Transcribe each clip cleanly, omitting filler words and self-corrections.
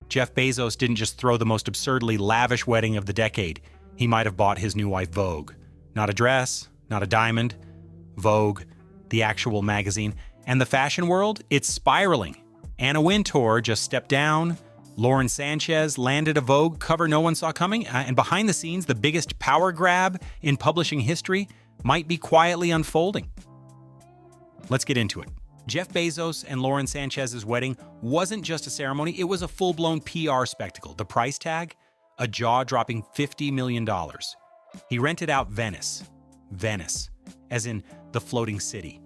Jeff Bezos didn't just throw the most absurdly lavish wedding of the decade. He might have bought his new wife Vogue. Not a dress, not a diamond. Vogue, the actual magazine. And the fashion world, it's spiraling. Anna Wintour just stepped down. Lauren Sanchez landed a Vogue cover no one saw coming. And behind the scenes, the biggest power grab in publishing history might be quietly unfolding. Let's get into it. Jeff Bezos and Lauren Sanchez's wedding wasn't just a ceremony, it was a full-blown PR spectacle. The price tag? A jaw-dropping $50 million. He rented out Venice, as in the floating city.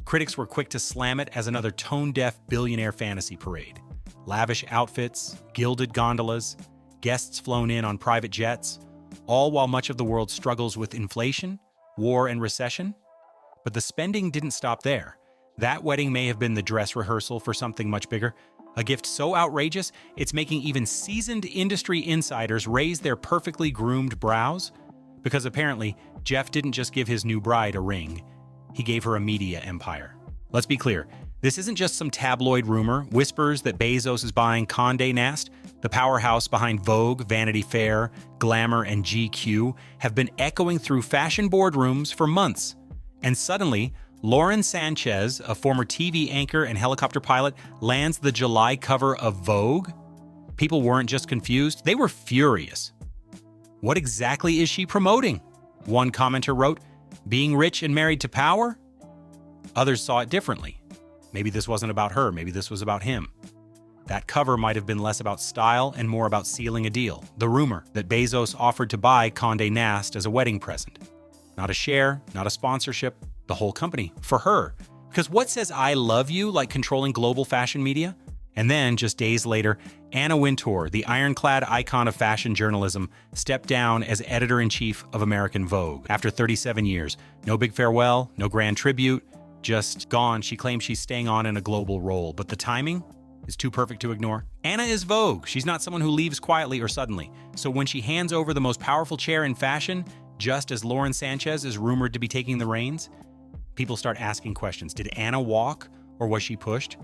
Critics were quick to slam it as another tone-deaf billionaire fantasy parade. Lavish outfits, gilded gondolas, guests flown in on private jets, all while much of the world struggles with inflation, war, and recession. But the spending didn't stop there. That wedding may have been the dress rehearsal for something much bigger. A gift so outrageous, it's making even seasoned industry insiders raise their perfectly groomed brows. Because apparently, Jeff didn't just give his new bride a ring. He gave her a media empire. Let's be clear, this isn't just some tabloid rumor. Whispers that Bezos is buying Condé Nast, the powerhouse behind Vogue, Vanity Fair, Glamour, and GQ, have been echoing through fashion boardrooms for months. And suddenly, Lauren Sanchez, a former TV anchor and helicopter pilot, lands the July cover of Vogue. People weren't just confused, they were furious. What exactly is she promoting? One commenter wrote, being rich and married to power? Others saw it differently. Maybe this wasn't about her, maybe this was about him. That cover might have been less about style and more about sealing a deal. The rumor that Bezos offered to buy Condé Nast as a wedding present. Not a share, not a sponsorship, the whole company, for her. Because what says I love you like controlling global fashion media? And then, just days later, Anna Wintour, the ironclad icon of fashion journalism, stepped down as editor-in-chief of American Vogue. After 37 years, no big farewell, no grand tribute, just gone. She claims she's staying on in a global role, but the timing is too perfect to ignore. Anna is Vogue. She's not someone who leaves quietly or suddenly. So when she hands over the most powerful chair in fashion, just as Lauren Sanchez is rumored to be taking the reins, people start asking questions. Did Anna walk, or was she pushed?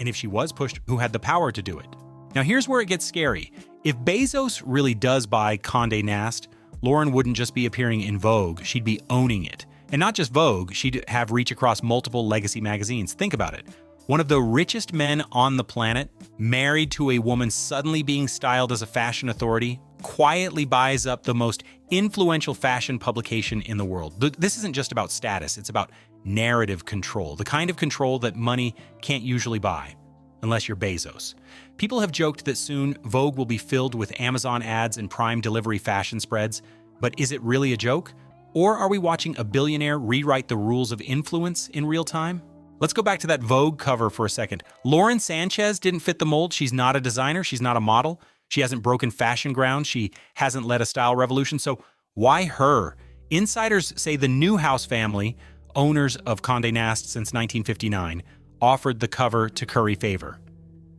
And if she was pushed, who had the power to do it? Now here's where it gets scary. If Bezos really does buy Condé Nast, Lauren wouldn't just be appearing in Vogue, she'd be owning it. And not just Vogue, she'd have reach across multiple legacy magazines. Think about it. One of the richest men on the planet, married to a woman suddenly being styled as a fashion authority, quietly buys up the most influential fashion publication in the world. This isn't just about status, it's about narrative control, the kind of control that money can't usually buy, unless you're Bezos. People have joked that soon Vogue will be filled with Amazon ads and Prime delivery fashion spreads, but is it really a joke? Or are we watching a billionaire rewrite the rules of influence in real time? Let's go back to that Vogue cover for a second. Lauren Sanchez didn't fit the mold. She's not a designer, she's not a model. She hasn't broken fashion ground. She hasn't led a style revolution. So why her? Insiders say the Newhouse family, owners of Condé Nast since 1959, offered the cover to curry favor.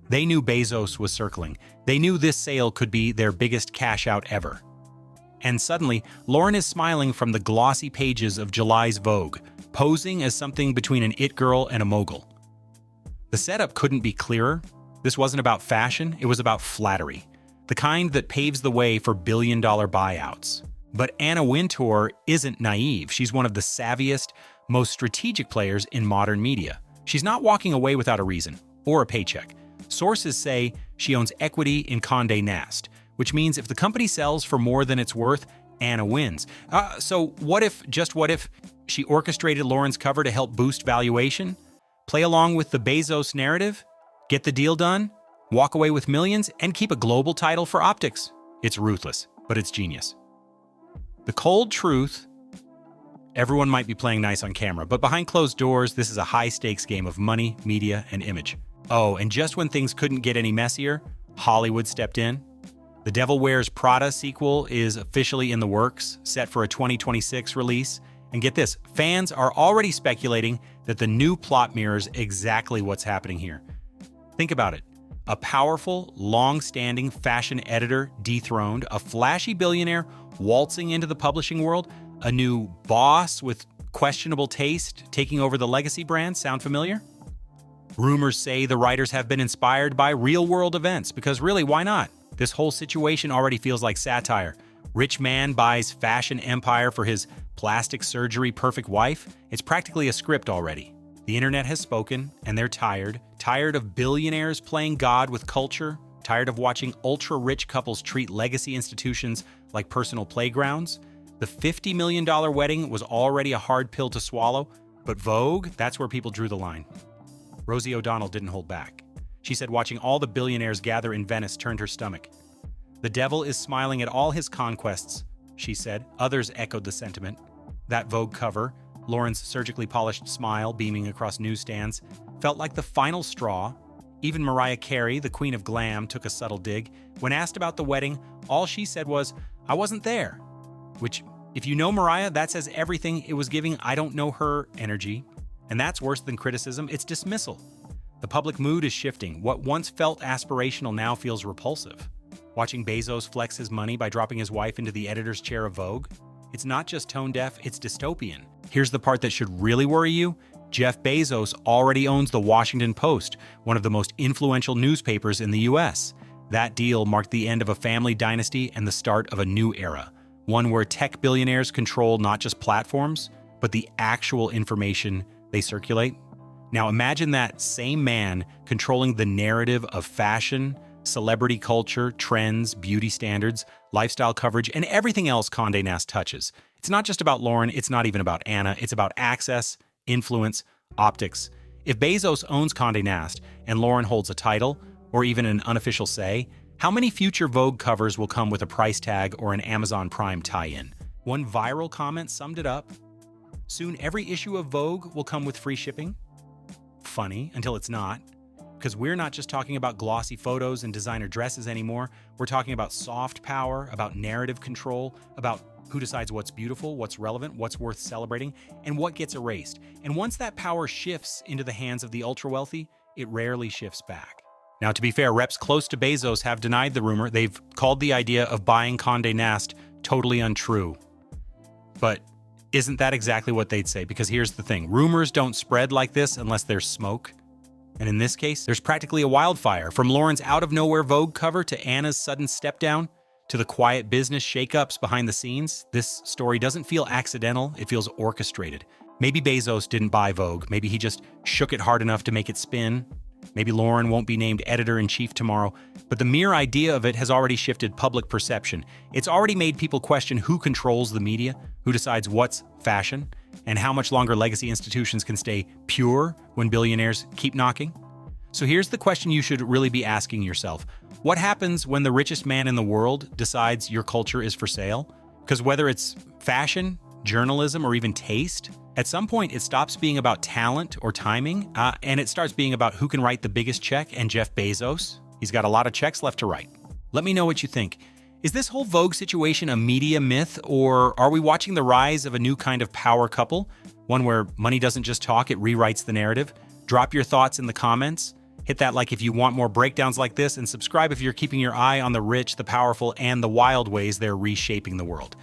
They knew Bezos was circling. They knew this sale could be their biggest cash out ever. And suddenly, Lauren is smiling from the glossy pages of July's Vogue, posing as something between an it girl and a mogul. The setup couldn't be clearer. This wasn't about fashion, it was about flattery. The kind that paves the way for billion-dollar buyouts. But Anna Wintour isn't naive. She's one of the savviest, most strategic players in modern media. She's not walking away without a reason, or a paycheck. Sources say she owns equity in Condé Nast, which means if the company sells for more than it's worth, Anna wins. So what if, she orchestrated Lauren's cover to help boost valuation? Play along with the Bezos narrative? Get the deal done? Walk away with millions and keep a global title for optics? It's ruthless, but it's genius. The cold truth, everyone might be playing nice on camera, but behind closed doors, this is a high-stakes game of money, media, and image. Oh, and just when things couldn't get any messier, Hollywood stepped in. The Devil Wears Prada sequel is officially in the works, set for a 2026 release. And get this, fans are already speculating that the new plot mirrors exactly what's happening here. Think about it. A powerful, long-standing fashion editor dethroned, a flashy billionaire waltzing into the publishing world, a new boss with questionable taste taking over the legacy brand. Sound familiar? Rumors say the writers have been inspired by real-world events, because really, why not? This whole situation already feels like satire. Rich man buys fashion empire for his plastic surgery perfect wife. It's practically a script already. The internet has spoken, and they're tired. Tired of billionaires playing God with culture. Tired of watching ultra-rich couples treat legacy institutions like personal playgrounds. The $50 million wedding was already a hard pill to swallow, but Vogue, that's where people drew the line. Rosie O'Donnell didn't hold back. She said watching all the billionaires gather in Venice turned her stomach. The devil is smiling at all his conquests, she said. Others echoed the sentiment. That Vogue cover, Lauren's surgically polished smile beaming across newsstands, felt like the final straw. Even Mariah Carey, the queen of glam, took a subtle dig. When asked about the wedding, all she said was, "I wasn't there." Which, if you know Mariah, that says everything. It was giving "I don't know her" energy. And that's worse than criticism, it's dismissal. The public mood is shifting. What once felt aspirational now feels repulsive. Watching Bezos flex his money by dropping his wife into the editor's chair of Vogue? It's not just tone-deaf, it's dystopian. Here's the part that should really worry you. Jeff Bezos already owns the Washington Post, one of the most influential newspapers in the US. That deal marked the end of a family dynasty and the start of a new era. One where tech billionaires control not just platforms, but the actual information they circulate. Now imagine that same man controlling the narrative of fashion, celebrity culture, trends, beauty standards, lifestyle coverage, and everything else Condé Nast touches. It's not just about Lauren, it's not even about Anna, it's about access, influence, optics. If Bezos owns Condé Nast and Lauren holds a title, or even an unofficial say, how many future Vogue covers will come with a price tag or an Amazon Prime tie-in? One viral comment summed it up. Soon every issue of Vogue will come with free shipping. Funny, until it's not. Because we're not just talking about glossy photos and designer dresses anymore. We're talking about soft power, about narrative control, about who decides what's beautiful, what's relevant, what's worth celebrating, and what gets erased. And once that power shifts into the hands of the ultra-wealthy, it rarely shifts back. Now, to be fair, reps close to Bezos have denied the rumor. They've called the idea of buying Condé Nast totally untrue. But isn't that exactly what they'd say? Because here's the thing. Rumors don't spread like this unless there's smoke. And in this case, there's practically a wildfire. From Lauren's out-of-nowhere Vogue cover to Anna's sudden step-down to the quiet business shakeups behind the scenes, this story doesn't feel accidental, it feels orchestrated. Maybe Bezos didn't buy Vogue. Maybe he just shook it hard enough to make it spin. Maybe Lauren won't be named editor-in-chief tomorrow, but the mere idea of it has already shifted public perception. It's already made people question who controls the media, who decides what's fashion, and how much longer legacy institutions can stay pure when billionaires keep knocking. So here's the question you should really be asking yourself. What happens when the richest man in the world decides your culture is for sale? Because whether it's fashion, journalism, or even taste, at some point it stops being about talent or timing, and it starts being about who can write the biggest check, and Jeff Bezos, he's got a lot of checks left to write. Let me know what you think. Is this whole Vogue situation a media myth, or are we watching the rise of a new kind of power couple? One where money doesn't just talk, it rewrites the narrative? Drop your thoughts in the comments. Hit that like if you want more breakdowns like this, and subscribe if you're keeping your eye on the rich, the powerful, and the wild ways they're reshaping the world.